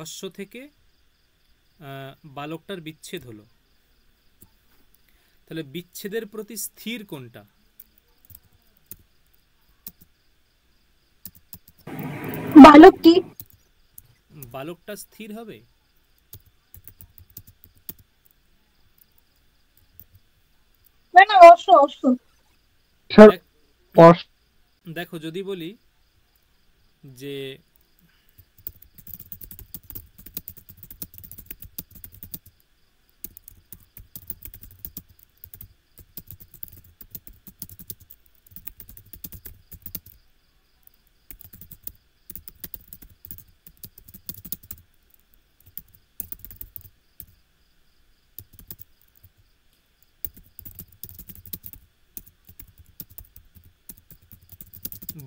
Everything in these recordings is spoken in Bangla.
অশ্ব থেকে বালকটার বিচ্ছেদ হলো, তাহলে বিচ্ছেদের প্রতি স্থির কোনটা? বালকটি। বালকটা স্থির হবে? না না, অশ্ব অশ্ব। স্যার দেখ- অস- দেখো যদি বলি যে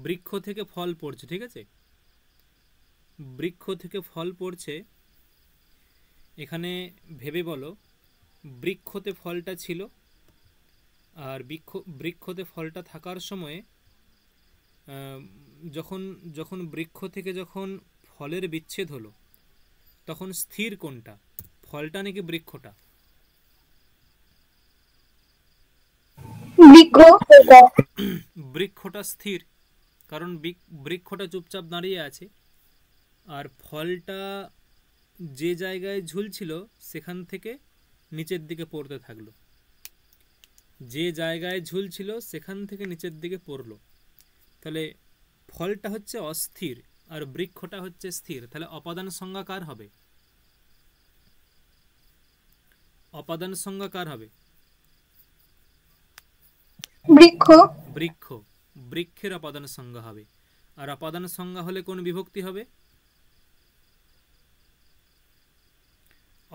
বৃক্ষ থেকে ফল পড়ছে, ঠিক আছে, বৃক্ষ থেকে ফল পড়ছে, এখানে ভেবে বলো বৃক্ষতে ফলটা ছিল, আর বৃক্ষতে ফলটা থাকার সময়ে যখন যখন বৃক্ষ থেকে যখন ফলের বিচ্ছেদ হলো তখন স্থির কোনটা, ফলটা নাকি বৃক্ষটা? বৃক্ষ। বৃক্ষটা স্থির, কারণ বৃক্ষটা চুপচাপ দাঁড়িয়ে আছে, আর ফলটা যে জায়গায় ঝুলছিল সেখান থেকে নিচের দিকে পড়তে থাকলো, যে জায়গায় ঝুলছিল সেখান থেকে নিচের দিকে পড়লো, তাহলে ফলটা হচ্ছে অস্থির আর বৃক্ষটা হচ্ছে স্থির, তাহলে অপাদান সংজ্ঞা কার হবে? অপাদান সংজ্ঞা কার হবে? বৃক্ষ। বৃক্ষ, বৃক্ষের অপাদান সংজ্ঞা হবে। আর অপাদান সংজ্ঞা হলে কোন বিভক্তি হবে?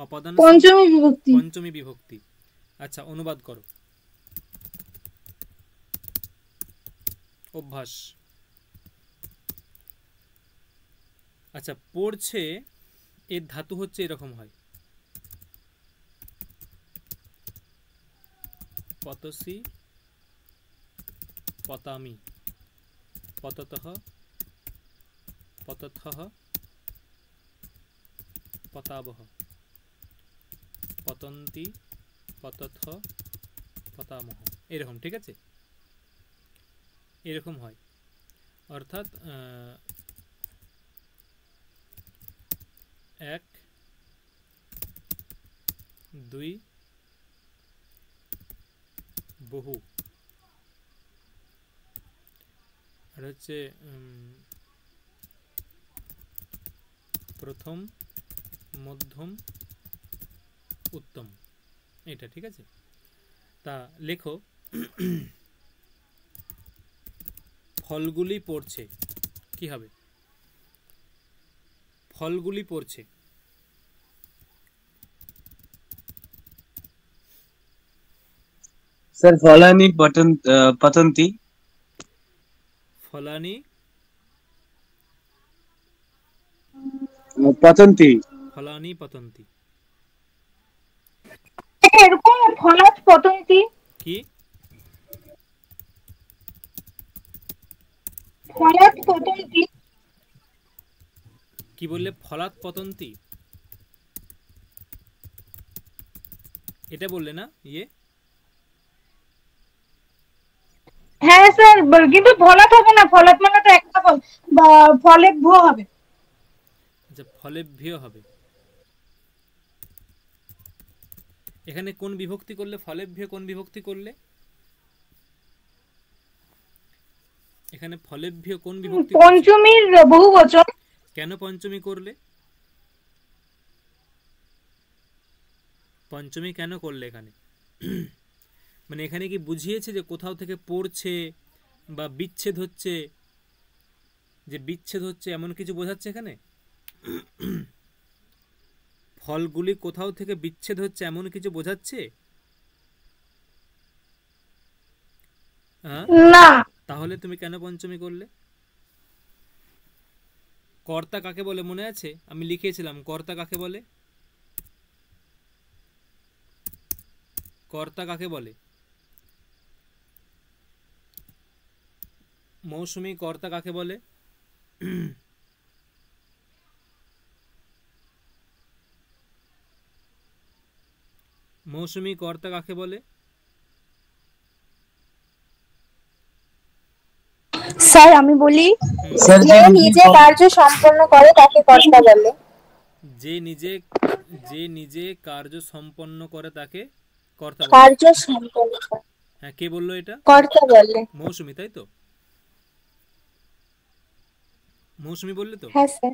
অপাদান পঞ্চমী বিভক্তি। পঞ্চমী বিভক্তি। আচ্ছা, অনুবাদ করো। অভ্যাস। আচ্ছা, পড়ছে এর ধাতু হচ্ছে এরকম হয়, পতসি, পতামি, পততঃ, পতথঃ, পতাবহ, পতন্তি, পতথ, পতামহ, এরকম, ঠিক আছে, এরকম হয়। অর্থাৎ 1 2 বহু, আর হচ্ছে প্রথম, মধ্যম, উত্তম, এটা ঠিক আছে। তা লেখো ফলগুলি পড়ছে, কি হবে? ফলগুলি পড়ছে, স্যার ফলানি পতন্তি। ফলানি পতন্তি। ফলানি পতন্তি, এরকম ফলাৎ পতন্তি। কি? ফলাৎ পতন্তি। কি বললে? ফলাৎ পতন্তি, এটা বললে না? হ্যাঁ স্যার, কিন্তু ফলাৎ হবে না, ফলাৎ মানে তো একটা ফল, বা ফলেভ্য হবে। আচ্ছা, ফলেভ্য হবে। এখানে কোন বিভক্তি করলে? ফলেভ্য কোন বিভক্তি করলে? এখানে ফলেভ্য কোন বিভক্তি? পঞ্চমীর বহুবচন। কেন পঞ্চমী করলে? পঞ্চমী কেন করলে এখানে? মানে এখানে কি বুঝিয়েছে যে কোথাও থেকে পড়ছে বা বিচ্ছেদ হচ্ছে, যে বিচ্ছেদ হচ্ছে এমন কিছু বোঝাচ্ছে এখানে? ফলগুলি কোথাও থেকে বিচ্ছেদ হচ্ছে এমন কিছু বোঝাচ্ছে? হ্যাঁ, না। তাহলে তুমি কেন পঞ্চমী করলে? কর্তা কাকে বলে মনে আছে? আমি লিখেছিলাম কর্তা কাকে বলে। কর্তা কাকে বলে? মৌসুমী, কর্তা কাকে বলে? মৌসুমী কর্তা কাকে বলে? স্যার আমি বলি, Sir, যে নিজে কার্য সম্পন্ন করে তাকে কর্তা বলে। যে নিজে কার্য সম্পন্ন করে তাকে কর্তা বলে। কার্য সম্পন্ন করে হ্যাঁ, কে বললো এটা? কর্তা বলে। মৌসুমী, তাই তো? মৌসুমী বললে তো? হ্যাঁ স্যার।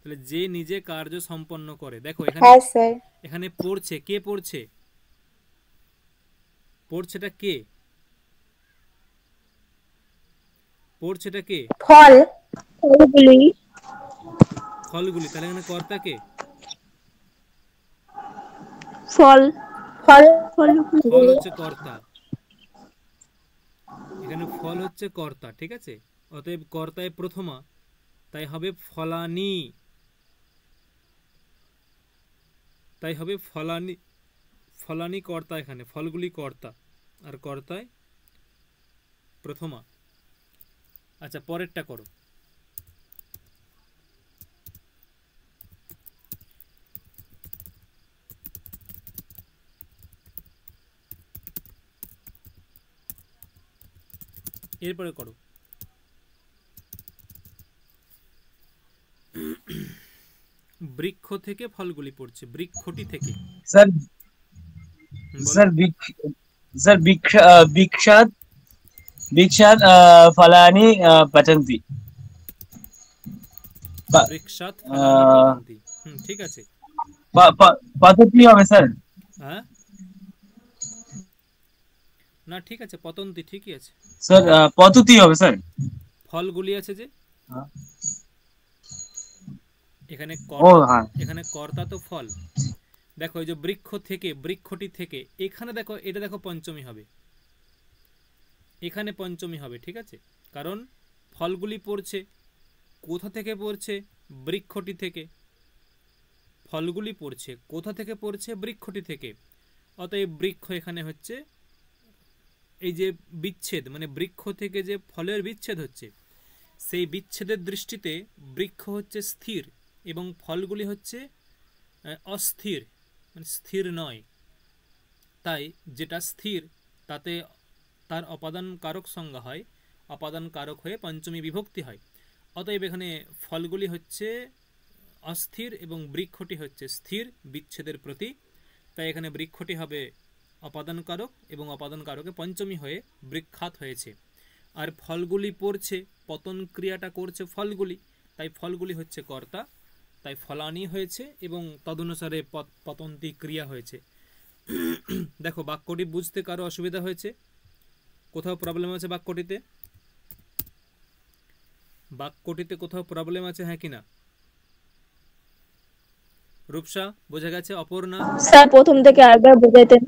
তাহলে যে নিজে কার্য সম্পন্ন করে, দেখো হ্যাঁ স্যার। এখানে পড়ছে, কে পড়ছে? পড়ছেটা কে? পড়ছেটা কে? ফলগুলি। ফলগুলি। তাহলে এখানে কর্তা কে? ফল হচ্ছে কর্তা। এখানে ফল হচ্ছে কর্তা, ঠিক আছে? অতএব কর্তায় প্রথমা, তাই হবে ফলানি। ফলানি কর্তা, এখানে ফলগুলি কর্তা আর কর্তায় প্রথমা। আচ্ছা, পরেরটা করো। এরপরে করো। বৃক্ষ থেকে ফলগুলি পড়ছে, বৃক্ষটি থেকে। Sir, বলো। sir, Bikshat, Falani, Patanti. বৃক্ষাৎ ফলানি পতন্তি। ঠিক আছে। পদ্ধতি হবে স্যার? হ্যাঁ, না ঠিক আছে, পতন্তি ঠিকই আছে স্যার, পদ্ধতি হবে স্যার? ফলগুলি আছে যে এখানে ও কর্তা, হ্যাঁ, এখানে কর্তা তো ফল। দেখো এই যে বৃক্ষ থেকে, বৃক্ষটি থেকে, এখানে দেখো, এটা দেখো পঞ্চমী হবে, এখানে পঞ্চমী হবে, ঠিক আছে? কারণ ফলগুলি পড়ছে কোথা থেকে? পড়ছে বৃক্ষটি থেকে। ফলগুলি পড়ছে কোথা থেকে? পড়ছে বৃক্ষটি থেকে। অতএব বৃক্ষ এখানে হচ্ছে এই যে বিচ্ছেদ, মানে বৃক্ষ থেকে যে ফলের বিচ্ছেদ হচ্ছে, সেই বিচ্ছেদের দৃষ্টিতে বৃক্ষ হচ্ছে স্থির এবং ফলগুলি হচ্ছে অস্থির, মানে স্থির নয়। তাই যেটা স্থির তাতে তার অপাদান কারক সংজ্ঞা হয়, অপাদান কারক হয়ে পঞ্চমী বিভক্তি হয়। অতএব এখানে ফলগুলি হচ্ছে অস্থির এবং বৃক্ষটি হচ্ছে স্থির বিচ্ছেদের প্রতি। তাই এখানে বৃক্ষটি হবে অপাদান কারক এবং অপাদান কারকে পঞ্চমী হয়ে বৃক্ষাৎ হয়েছে। আর ফলগুলি পড়ছে, পতন ক্রিয়াটা করছে ফলগুলি, তাই ফলগুলি হচ্ছে কর্তা, তাই ফলানি হয়েছে এবং তদনুসারে পতন্তি ক্রিয়া হয়েছে। দেখো বাক্যটি বুঝতে কারো অসুবিধা হয়েছে? কোথাও প্রবলেম আছে বাক্যটিতে? বাক্যটিতে কোথাও প্রবলেম আছে, হ্যাঁ কিনা? রূপসা, বোঝা গেছে? অপর্ণা? স্যার প্রথম থেকে আরেকবার বোঝাইতেন।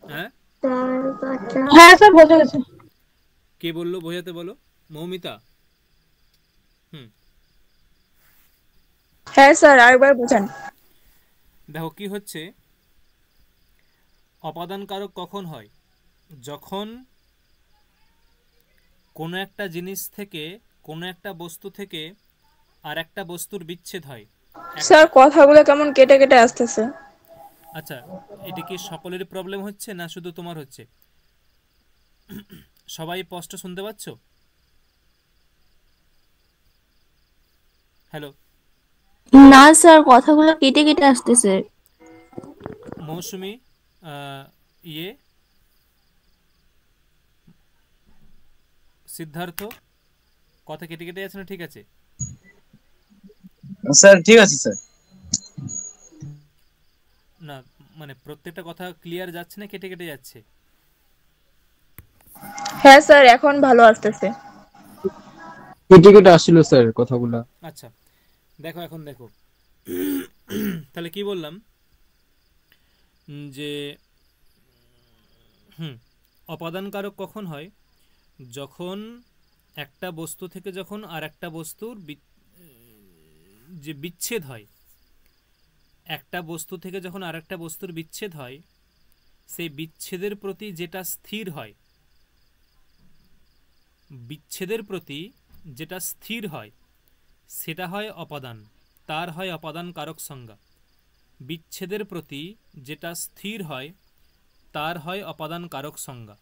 হ্যাঁ হ্যাঁ স্যার বোঝা গেছে। কে বললো বোঝাতে? বলো। মৌমিতা? হ্যাঁ স্যার আরেকবার বোঝান। দেখো কি হচ্ছে, অপাদান কারক কখন হয়? যখন কোনো একটা জিনিস থেকে, কোনো একটা বস্তু থেকে আর একটা বস্তুর বিচ্ছেদ হয়। স্যার কথাগুলো কেমন কেটে কেটে আসতেছে। আচ্ছা, এটা কি সকলের প্রবলেম হচ্ছে না শুধু তোমার হচ্ছে? সবাই স্পষ্ট শুনতে পাচ্ছ? হ্যালো? না স্যার, কথাগুলো কেটে কেটে আসতেছে। মৌসুমী, সিদ্ধার্থ, কথা কেটে কেটে যাচ্ছে না? ঠিক আছে স্যার, ঠিক আছে স্যার। না, মানে প্রত্যেকটা কথা ক্লিয়ার যাচ্ছে না কেটে কেটে যাচ্ছে? হ্যাঁ স্যার এখন ভালো আসতেছে। কেটে কেটে আসছিল স্যার কথাগুলা। আচ্ছা দেখো, এখন দেখো তাহলে কি বললাম যে অপাদান কারক কখন হয়? যখন একটা বস্তু থেকে যখন আর একটা বস্তুর যে বিচ্ছেদ হয়, একটা বস্তু থেকে যখন আর একটা বস্তুর বিচ্ছেদ হয়, সেই বিচ্ছেদের প্রতি যেটা স্থির হয়, বিচ্ছেদের প্রতি যেটা স্থির হয় সেটা হয় অপাদান, তার হয় অপাদান কারক সংজ্ঞা। বিচ্ছেদের প্রতি যেটা স্থির হয় তার হয় অপাদান কারক সংজ্ঞা,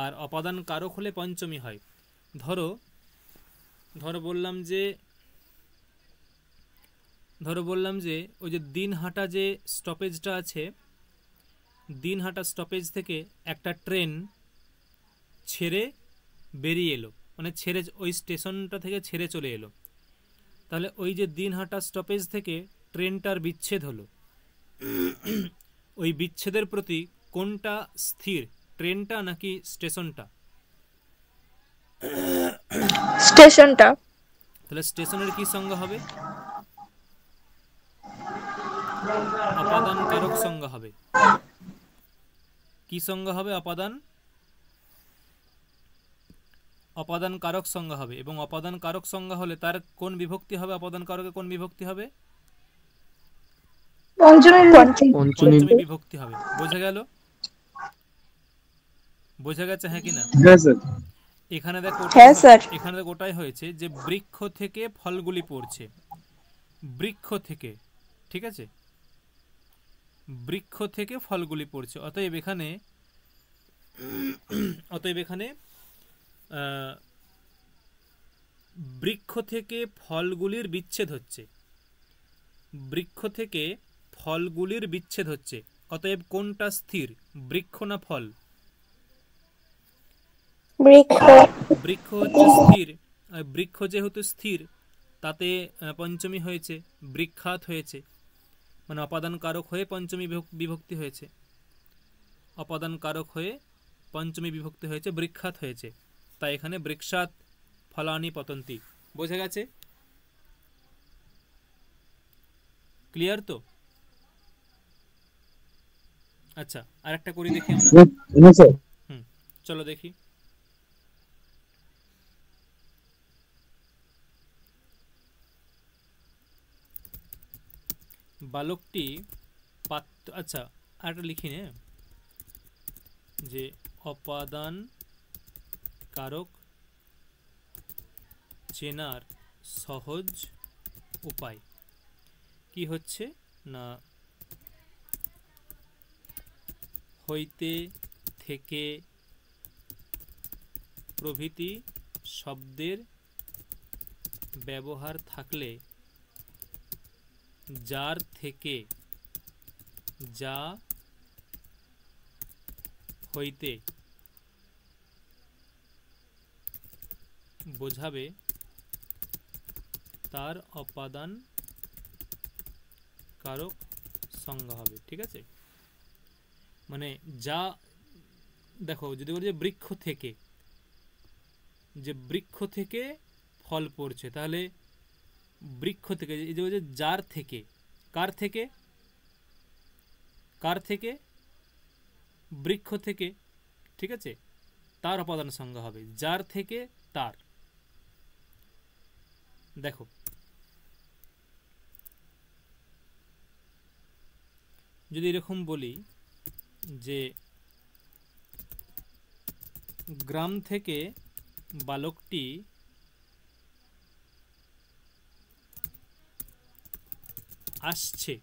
আর অপাদান কারক হলে পঞ্চমী হয়। ধরো বললাম যে ওই যে দিনহাটা যে স্টপেজটা আছে, দিনহাটা স্টপেজ থেকে একটা ট্রেন ছেড়ে বেরিয়ে এলো, মানে ছেড়ে ওই স্টেশনটা থেকে ছেড়ে চলে এলো। তাহলে ওই যে দিনহাটা স্টপেজ থেকে ট্রেনটার বিচ্ছেদ হলো, ওই বিচ্ছেদের প্রতি কোনটা স্থির, ট্রেনটা নাকি স্টেশনটা? স্টেশনটা। তাহলে স্টেশনের কি সংজ্ঞা হবে? অপাদান কারক সংজ্ঞা হবে। কি সংজ্ঞা হবে? অপাদান কারক সংজ্ঞা হবে। এবং অপাদান কারক সংজ্ঞা হলে তার কোন বিভক্তি হবে? অপাদান কারকে কোন বিভক্তি হবে? পঞ্চমী বিভক্তি হবে। বোঝা গেল? বোঝা গেছে হ্যাঁ কিনা? হ্যাঁ স্যার। এখানে দেখো ওটাই হয়েছে যে বৃক্ষ থেকে ফলগুলি পড়ছে, বৃক্ষ থেকে, ঠিক আছে, বৃক্ষ থেকে ফলগুলি পড়ছে। অতএব এখানে বৃক্ষ থেকে ফলগুলির বিচ্ছেদ হচ্ছে, বৃক্ষ থেকে ফলগুলির বিচ্ছেদ হচ্ছে। অতএব কোনটা স্থির, বৃক্ষ না ফল? বৃক্ষ হচ্ছে স্থির। বৃক্ষ যেহেতু স্থির তাতে পঞ্চমী হয়েছে, বৃক্ষাৎ হয়েছে, মানে অপাদান কারক হয়ে পঞ্চমী বিভক্তি হয়েছে, অপাদান কারক হয়ে পঞ্চমী বিভক্তি হয়েছে, বৃক্ষাৎ হয়েছে। তাই এখানে বৃক্ষাৎ ফলানি পতন্তি। বোঝা গেছে? ক্লিয়ার তো? আচ্ছা, আরেকটা করি দেখি আমরা। চলো দেখি। বালকটি পাত্র, আচ্ছা আরেকটা লিখি নে, যে অপাদান কারক চেনার সহজ উপায় কি হচ্ছে না, হইতে, থেকে প্রভৃতি শব্দের ব্যবহার থাকলে যার থেকে, যা হইতে বোঝাবে তার অপাদান কারক সংজ্ঞা হবে। ঠিক আছে, মানে যা, দেখো যদি বলি যে বৃক্ষ থেকে, যে বৃক্ষ থেকে ফল পড়ছে, তাহলে বৃক্ষ থেকে, এই যে যার থেকে, কার থেকে, কার থেকে, বৃক্ষ থেকে, ঠিক আছে, তার অপাদান সংজ্ঞা হবে, যার থেকে তার। দেখো যদি এরকম বলি যে গ্রাম থেকে বালকটি আসছে,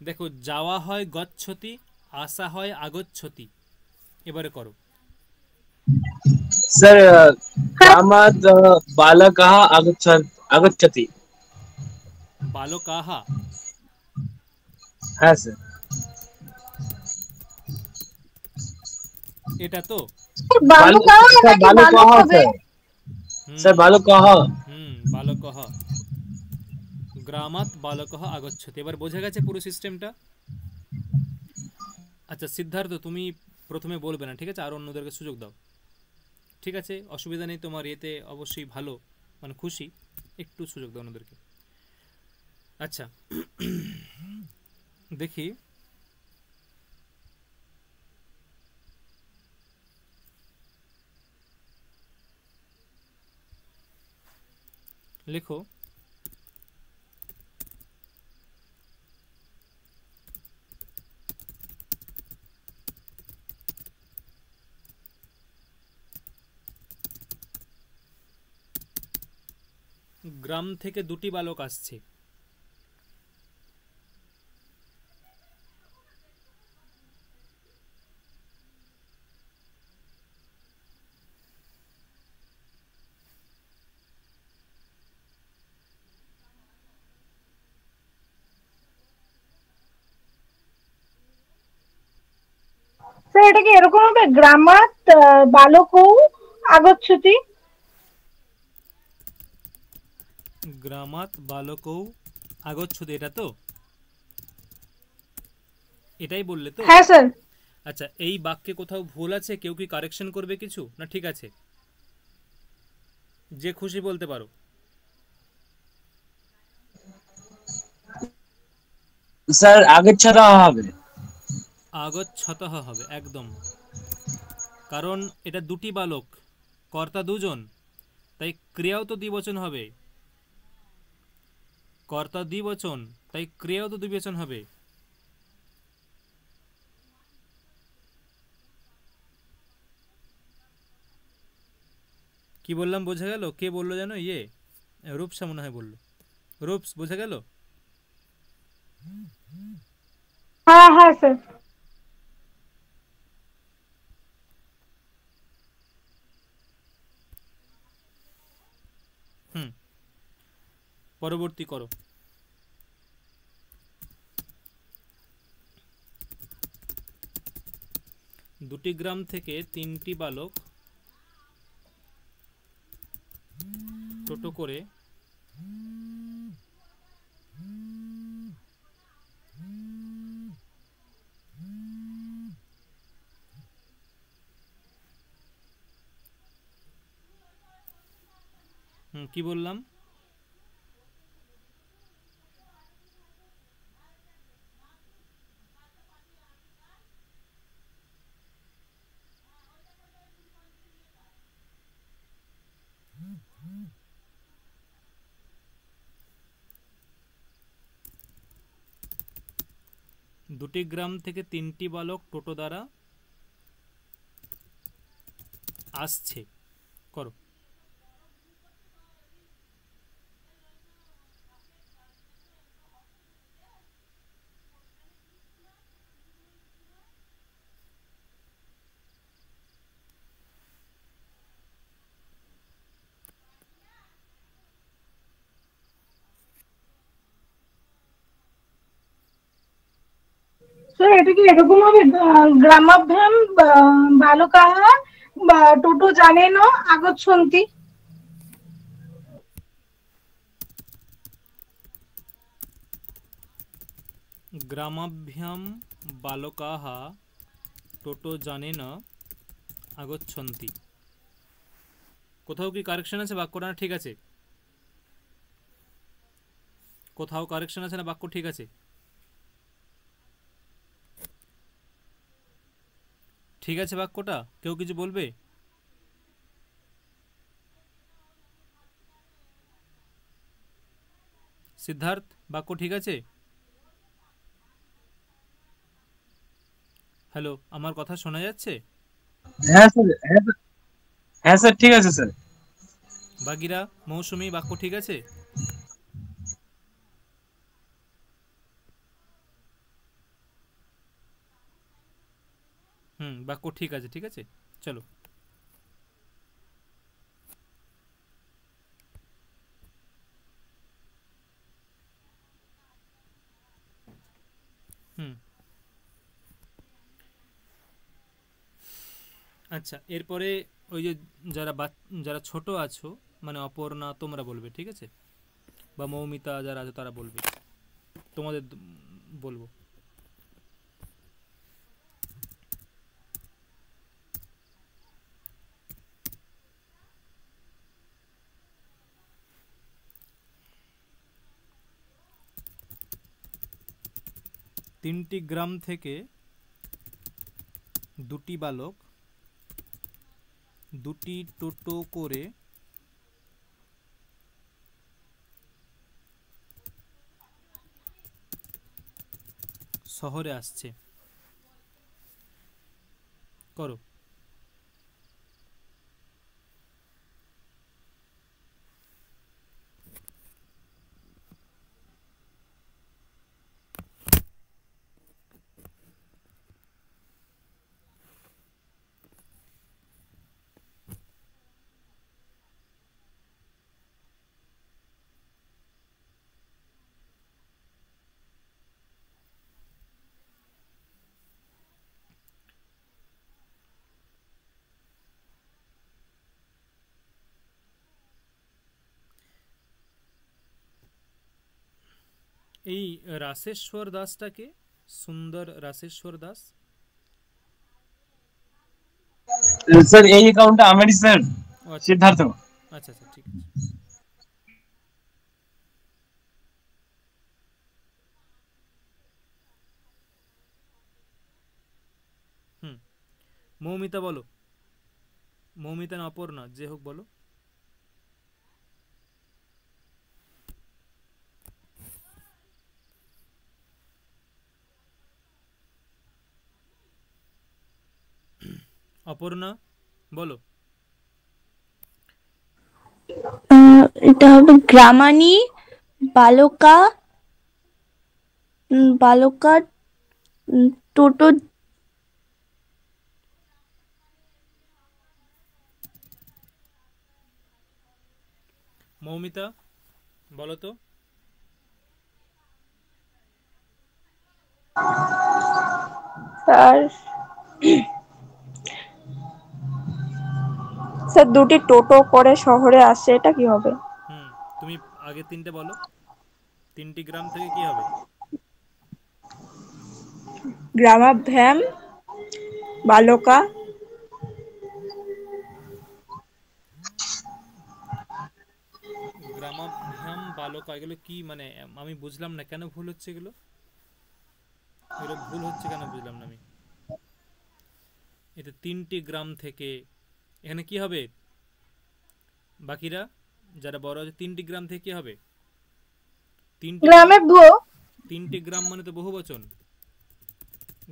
দেখো যাওয়া হয় গচ্ছতি, আসা হয় আগচ্ছতি। এবারে করো স্যার। গ্রামাৎ বালকः আগচ্ছতি। বালকাহ, হ্যাঁ স্যার। এটা তো বালুকাহ নাকি বালক হবে? স্যার বালকः। বালকः, গ্রামাৎ বালকः আগচ্ছতি। এবার বোঝা গেছে পুরো সিস্টেমটা? আচ্ছা সিদ্ধার্থ, তুমি প্রথমে বলবে না, ঠিক আছে, আর অন্যদেরকে সুযোগ দাও। ঠিক আছে, অসুবিধা নেই, তোমার এতে অবশ্যই ভালো, মানে খুশি, একটু সুযোগ দাও অন্যদেরকে। আচ্ছা দেখি, লেখো গ্রাম থেকে দুটি বালক আসছে, এটা কি এরকম হবে, গ্রামাত বালকৌ আগচ্ছতি? গ্রামাত বালকৌ আগচ্ছতি, এটা তো, এটাই বললে তো? হ্যাঁ স্যার। আচ্ছা, এই বাক্যে কোথাও ভুল আছে? কেউ কি কারেকশন করবে কিছু, না ঠিক আছে? যে খুশি বলতে পারো। স্যার আগচ্ছাতা হবে। আগচ্ছতঃ হবে একদম, কারণ এটা দুটি বালক, কর্তা দুজন, তাই ক্রিয়াও তো দ্বিবচন হবে। কর্তা দ্বিবচন, তাই ক্রিয়াও তো দ্বিবচন হবে। কি বললাম বোঝা গেল? কে বললো যেন? রূপসা মনে হয় বললো। রূপস, বোঝা গেল? হ্যাঁ হ্যাঁ স্যার। হুম, পরবর্তী করো। দুটি গ্রাম থেকে তিনটি বালক টোটো করে কি বললাম? দুটি গ্রাম থেকে তিনটি বালক টোটো দ্বারা আসছে, করো। স্যার এটা কি এরকম হবে, গ্রামাভ্যাম বালকাः টোটো যানেন আগচ্ছন্তি? গ্রামাভ্যাম বালকাः টোটো যানেন আগচ্ছন্তি। কোথাও কি কারেকশন আছে বাক্যটা? না ঠিক আছে? কোথাও কারেকশন আছে না বাক্য ঠিক আছে? ঠিক আছে বাক্যটা? কেউ কিছু বলবে? সিদ্ধার্থ, বাক্য ঠিক আছে? হ্যালো, আমার কথা শোনা যাচ্ছে? হ্যাঁ স্যার, হ্যাঁ স্যার, হ্যাঁ স্যার ঠিক আছে স্যার। বাগিরা, মৌসুমী, বাক্য ঠিক আছে? বাক্য ঠিক আছে, ঠিক আছে, চলো। আচ্ছা, এরপরে ওই যে যারা ছোট আছো, মানে অপর্ণা, তোমরা বলবে, ঠিক আছে? বা মৌমিতা যারা আছে তারা বলবে, তোমাদের বলবো। তিনটি গ্রাম থেকে দুটি বালক দুটি টোটো করে শহরে আসছে, করো। এই রাসেশ্বর দাসটাকে, সুন্দর রাসেশ্বর দাস। স্যার এই অ্যাকাউন্টটা আমারই স্যার, ও আচ্ছা সিদ্ধার্থ। আচ্ছা আচ্ছা, ঠিক আছে। হুম, মৌমিতা বলো। মৌমিতা না অপর্ণা, যে হোক বলো। অপর্ণা বলো। এটা হবে গ্রামানি বালকা বালকা টোটো মৌমিতা বলো তো। স্যার স্যার দুটি টোটো করে শহরে আসে, এটা কি হবে? হুম, তুমি আগে তিনটে বলো। তিনটি গ্রাম থেকে কি হবে? গ্রামাভ্যাম বালকা গ্রামাভ্যাম বালকা, এগুলো কি মানে আমি বুঝলাম না, কেন ভুল হচ্ছে এগুলো? এগুলো ভুল হচ্ছে কেন বুঝলাম না আমি। এতে তিনটি গ্রাম থেকে, এখানে কি হবে? বাকিরা যারা বড় আছে, তিনটি গ্রাম থেকে কি হবে? তিনটি গ্রাম, গ্রামে ভো তিনটি গ্রাম মানে তো বহু বচন।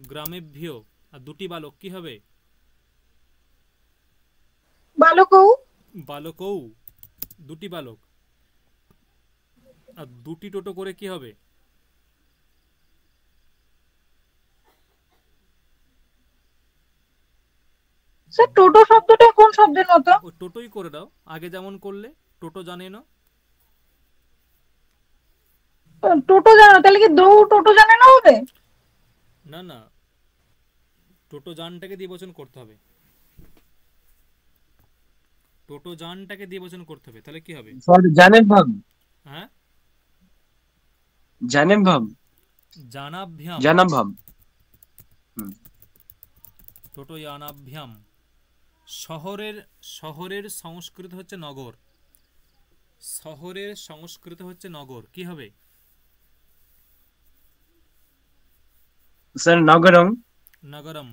গ্রামেভ্য আর দুটি বালক কি হবে? বালকৌ বালকৌ, দুটি বালক। আর দুটি টোটো করে কি হবে? স্যার টোটো শব্দটা কোন শব্দের মতো? ও টোটোই করে দাও, আগে যেমন করলে। টোটো জানে না। টোটো জানো, তাহলে কি দৌ টোটো জানে না হবে? না না, টোটো যানটাকে দিয়ে বচন করতে হবে। টোটো যানটাকে দিয়ে বচন করতে হবে, তাহলে কি হবে? স্যার জানেন ভাব, হ্যাঁ, জানেন ভাব, জানাভ্যাম, জানাম ভাব। টোটো যানাভ্যাম। শহরের, শহরের সংস্কৃত হচ্ছে নগর। শহরের সংস্কৃত হচ্ছে নগর, কি হবে? স্যার নগরম। নগরম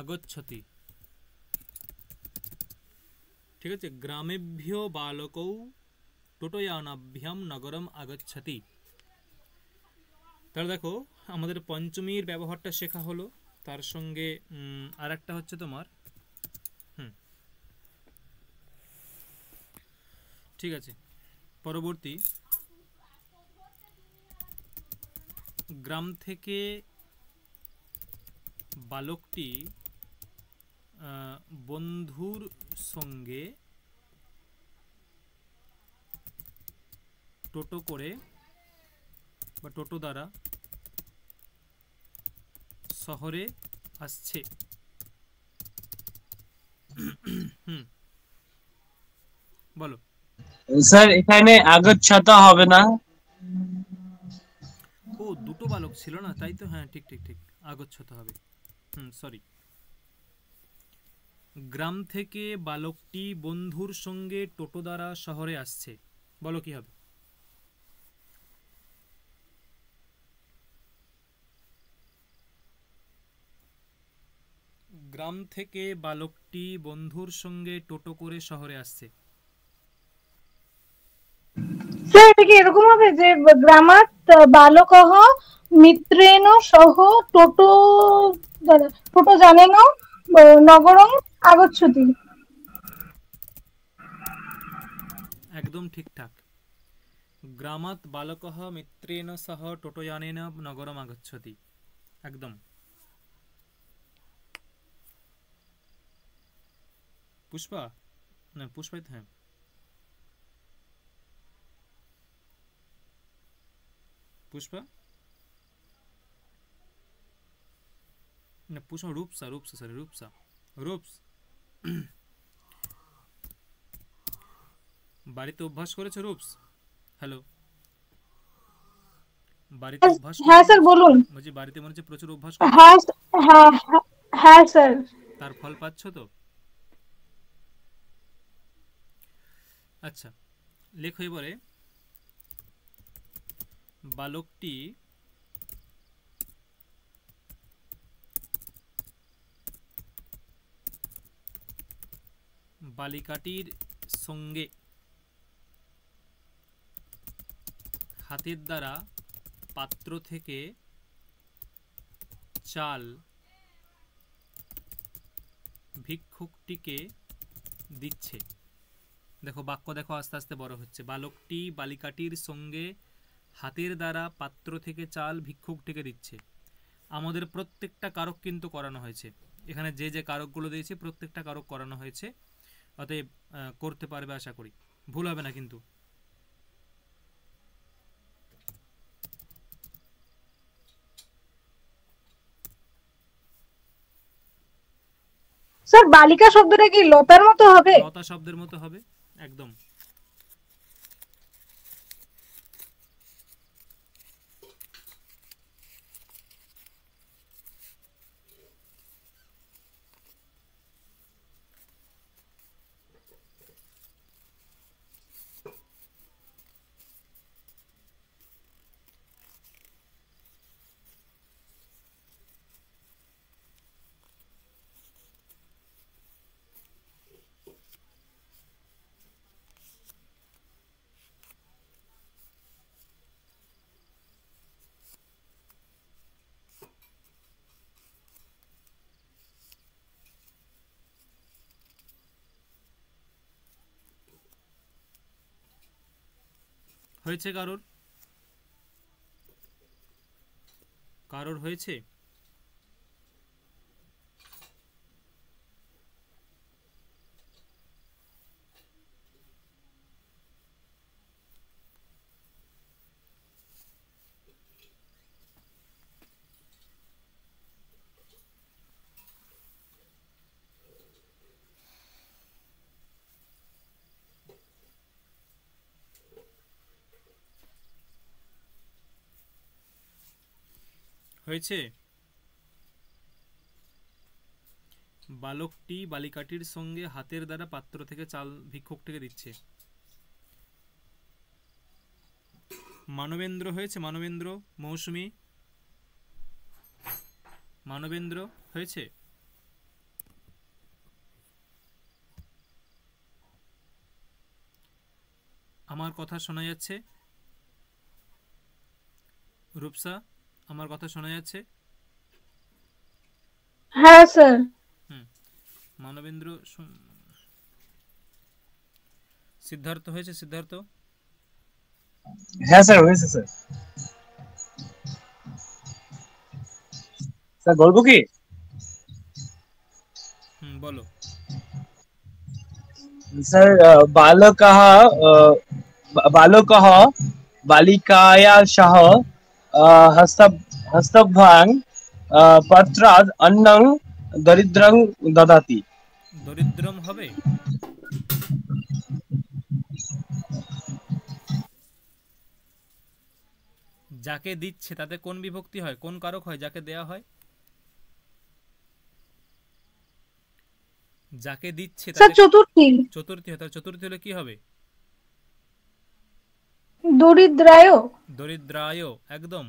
আগচ্ছতি। ঠিক আছে, গ্রামেভ্য বালকৌ টোটোয়ানাভ্যাম নগরম আগচ্ছতি। তাহলে দেখো, আমাদের পঞ্চমীর ব্যবহারটা শেখা হলো। তার সঙ্গে আর একটা হচ্ছে তোমার, ঠিক আছে, পরবর্তী গ্রাম থেকে বালকটি বন্ধুর সঙ্গে টোটো করে বা টোটো দ্বারা শহরে আসছে। বলো। স্যার এখানে আগচ্ছতা হবে না? ও দুটো বালক ছিল না, তাই তো, হ্যাঁ ঠিক ঠিক ঠিক, আগচ্ছতে হবে। সরি। গ্রাম থেকে বালকটি বন্ধুর সঙ্গে টোটো দ্বারা শহরে আসছে, বলো কি হবে? গ্রাম থেকে বালকটি বন্ধুর সঙ্গে টোটো করে শহরে আসছে। স্যার এটা কি এরকম হবে যে গ্রামাত বালকহ মিত্রেণ সহ টোটো টোটো জানেন নগরং আগচ্ছতি? একদম ঠিকঠাক। গ্রামাৎ বালকः মিত্রেণ সহ টোটোযানেন নগরম আগচ্ছতি, একদম। পুষ্পা, না পুষ্পাই তো, হ্যাঁ পুষ্পা, না পুষ্পা, রূপসা, রূপসা সরি, রূপসা, রূপস। বাড়িতে অভ্যাস করেছো রূপস? হ্যালো, বাড়িতে অভ্যাস হ্যাঁ করো? স্যার বলুন। বলছি বাড়িতে মনে হচ্ছে প্রচুর অভ্যাস করো, হ্যাঁ হ্যাঁ হ্যাঁ, হ্যাঁ স্যার। তার ফল পাচ্ছ তো? আচ্ছা, লেখো এবারে, বালকটি বালিকাটির সঙ্গে হাতের দ্বারা পাত্র থেকে চাল ভিক্ষুকটিকে দিচ্ছে। দেখো বাক্য দেখো আস্তে আস্তে বড় হচ্ছে। বালকটি বালিকাটির সঙ্গে হাতের দ্বারা পাত্র থেকে চাল ভিক্ষুকটিকে দিচ্ছে। আমাদের প্রত্যেকটা কারক কিন্তু করানো হয়েছে এখানে, যে যে কারকগুলো দিয়েছি প্রত্যেকটা কারক করানো হয়েছে, অতএব করতে পারবে আশা করি, ভুল হবে না কিন্তু। স্যার বালিকা শব্দটা কি লতার মতো হবে? লতা শব্দের মতো হবে একদম। হয়েছে কারোর? কারোর হয়েছে? হয়েছে? বালকটি বালিকাটির সঙ্গে হাতের দ্বারা পাত্র থেকে চাল ভিক্ষুকটিকে দিচ্ছে। মানবেন্দ্র হয়েছে? মানবেন্দ্র, মৌসুমী, মানবেন্দ্র হয়েছে? আমার কথা শোনা যাচ্ছে? রূপসা, আমার কথা শোনা যাচ্ছে? হ্যাঁ স্যার। মানবেন্দ্র, সিদ্ধার্থ হয়েছে? সিদ্ধার্থ? হ্যাঁ স্যার হয়েছে স্যার। স্যার বলবো কি? বলো। স্যার বালকः বালকः বালিকায়া সহ হস্তভ্যাং পত্রাদ অন্নং দরিদ্রং দদাতি। দরিদ্রম হবে? যাকে দিচ্ছে তাতে কোন বিভক্তি হয়, কোন কারক হয় যাকে দেয়া হয়? যাকে দিচ্ছে স্যার তাতে চতুর্থী। চতুর্থী হয়, তাহলে চতুর্থী হলে কি হবে? দরিদ্রায়। দরিদ্রায়, একদম।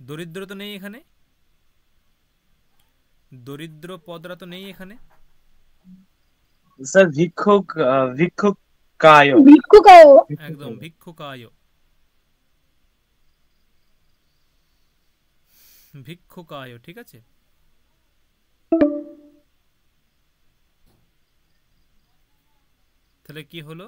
দরিদ্র তো নেই এখানে, দরিদ্র পদরা তো নেই এখানে। স্যার ভিক্ষুকায়। ভিক্ষুকায়। একদম, ভিক্ষুকায়। ভিক্ষুকায়, ঠিক আছে। তাহলে কি হলো?